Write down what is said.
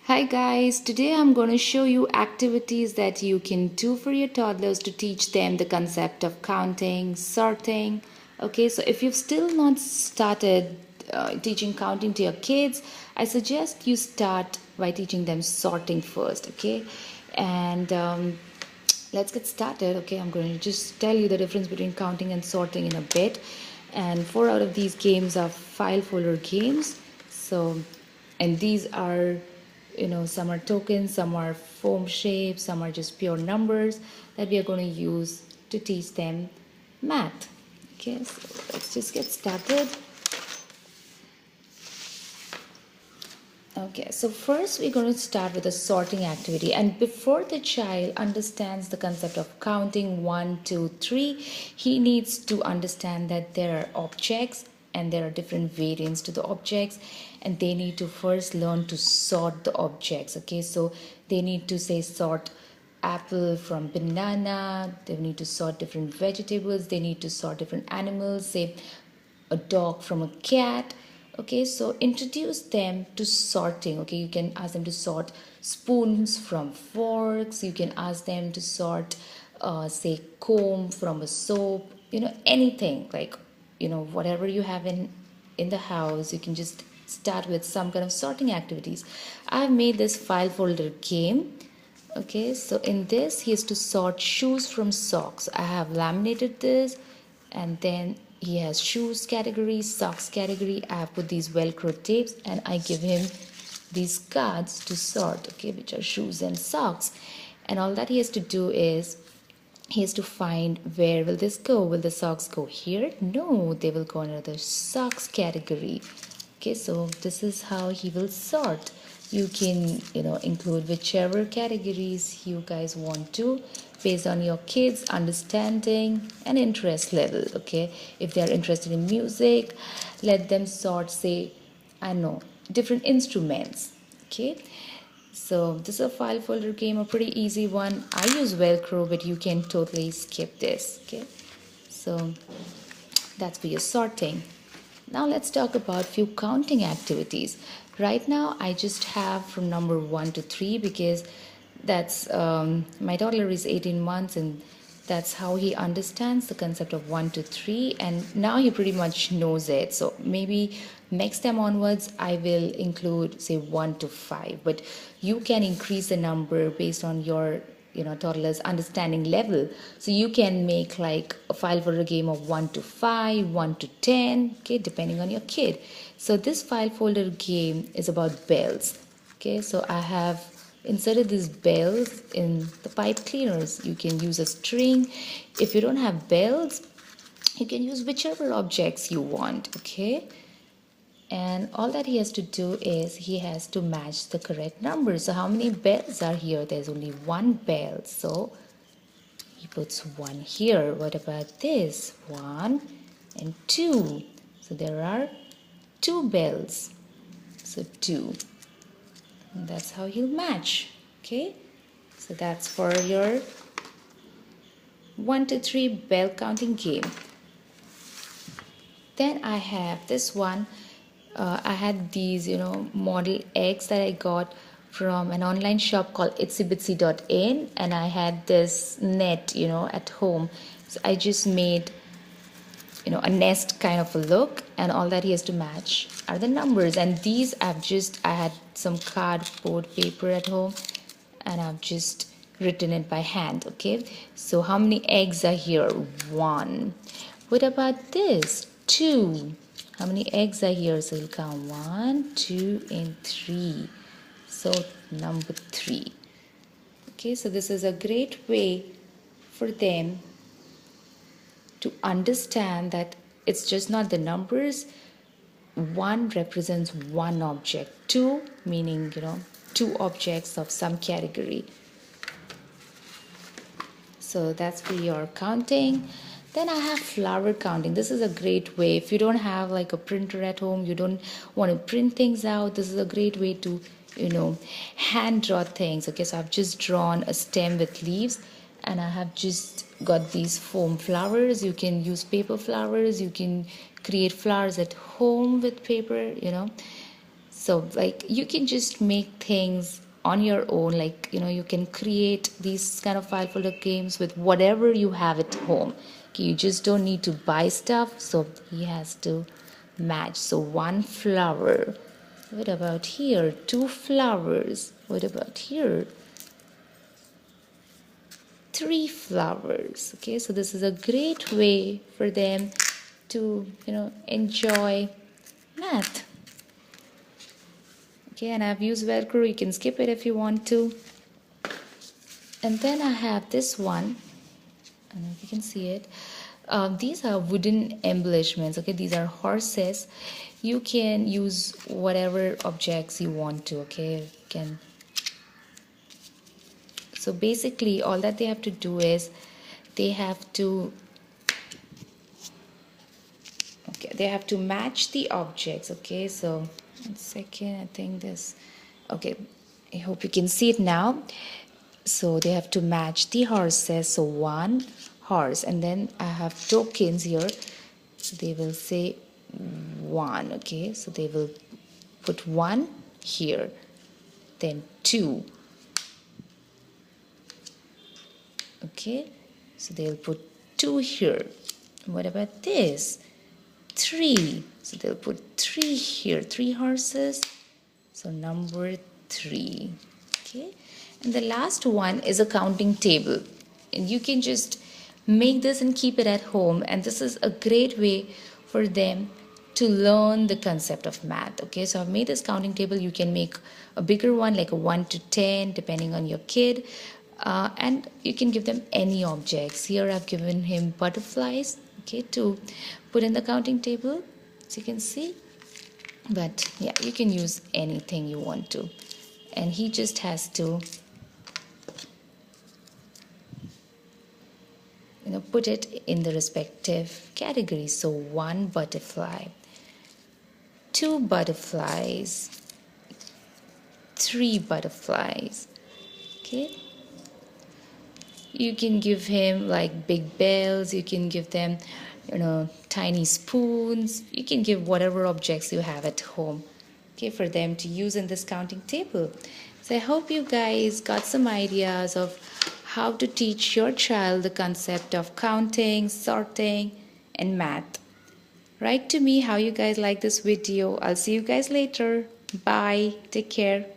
Hi guys, today I'm going to show you activities that you can do for your toddlers to teach them the concept of counting, sorting. Okay, so if you've still not started teaching counting to your kids, I suggest you start by teaching them sorting first. Okay, and let's get started. Okay, I'm going to just tell you the difference between counting and sorting in a bit. And four out of these games are file folder games. So, and these are, some are tokens, some are foam shapes, some are just pure numbers that we are going to use to teach them math. Okay, so let's just get started. Okay, so first we're going to start with a sorting activity, and before the child understands the concept of counting 1, 2, 3, he needs to understand that there are objects and there are different variants to the objects, and they need to first learn to sort the objects. Okay, so they need to say sort apple from banana, they need to sort different vegetables, they need to sort different animals, say a dog from a cat. Okay, so introduce them to sorting. Okay, you can ask them to sort spoons from forks, you can ask them to sort say comb from a soap, anything, like whatever you have in the house. You can just start with some kind of sorting activities. I've made this file folder game. Okay, so in this he has to sort shoes from socks. I have laminated this, and then he has shoes category, socks category. I have put these velcro tapes, and I give him these cards to sort, okay, which are shoes and socks. And all that he has to do is he has to find, where will this go? Will the socks go here? No, they will go under the socks category. Okay, so this is how he will sort. You can include whichever categories you guys want to, based on your kids understanding and interest level. Okay, if they are interested in music, let them sort, say, I know, different instruments. Okay, so this is a file folder game, a pretty easy one. I use velcro, but you can totally skip this. Okay, so that's for your sorting. Now let's talk about few counting activities. Right now I just have from number 1 to 3, because that's my toddler is 18 months, and that's how he understands the concept of 1 to 3, and now he pretty much knows it. So maybe next time onwards I will include, say, 1 to 5, but you can increase the number based on your toddler's understanding level. So you can make like a file folder game of 1 to 5, 1 to 10, okay, depending on your kid. So this file folder game is about bells. Okay, so I have inserted these bells in the pipe cleaners. You can use a string. If you don't have bells, you can use whichever objects you want. Okay, and all that he has to do is he has to match the correct number. So how many bells are here? There's only one bell, so he puts 1 here. What about this? 1 and 2. So there are 2 bells, so 2, and that's how he'll match. Okay, so that's for your 1 to 3 bell counting game. Then I have this one. I had these, model eggs that I got from an online shop called itsybitsy.in, and I had this net, at home. So I just made, a nest kind of a look, and all that he has to match are the numbers. And these I had some cardboard paper at home, and I've just written it by hand. Okay, so how many eggs are here? 1. What about this? 2. How many eggs are here? So we'll count 1, 2, and 3. So number 3. Okay, so this is a great way for them to understand that it's just not the numbers. 1 represents one object. 2 meaning, 2 objects of some category. So that's for your counting. Then I have flower counting. This is a great way. If you don't have like a printer at home, you don't want to print things out, this is a great way to, hand draw things. Okay, so I've just drawn a stem with leaves, and I have just got these foam flowers. You can use paper flowers. You can create flowers at home with paper, So like you can just make things on your own, like you can create these kind of file folder games with whatever you have at home. Okay, you just don't need to buy stuff. So he has to match. So one flower. What about here? Two flowers. What about here? Three flowers. Okay, so this is a great way for them to enjoy math. Okay, and I've used Velcro. You can skip it if you want to. And then I have this one. I don't know if you can see it. These are wooden embellishments. Okay, these are horses. You can use whatever objects you want to. Okay, you can. So basically, all that they have to do is they have to match the objects. Okay, so 1 second, I think this. Okay, I hope you can see it now. So they have to match the horses. So one horse, and then I have tokens here. So they will say one. Okay, so they will put one here, then two. Okay, so they'll put two here. What about this? Three. So they'll put three here. Three horses. So number three. Okay, and the last one is a counting table, and you can just make this and keep it at home, and this is a great way for them to learn the concept of math. Okay, so I've made this counting table. You can make a bigger one, like a 1 to 10 depending on your kid, and you can give them any objects. Here I've given him butterflies, okay, to put in the counting table, as you can see. But yeah, you can use anything you want to, and he just has to put it in the respective categories. So one butterfly, two butterflies, three butterflies. Okay, you can give him like big bells, you can give them tiny spoons, you can give whatever objects you have at home, okay, for them to use in this counting table. So I hope you guys got some ideas of how to teach your child the concept of counting, sorting, and math. Write to me how you guys like this video. I'll see you guys later. Bye. Take care.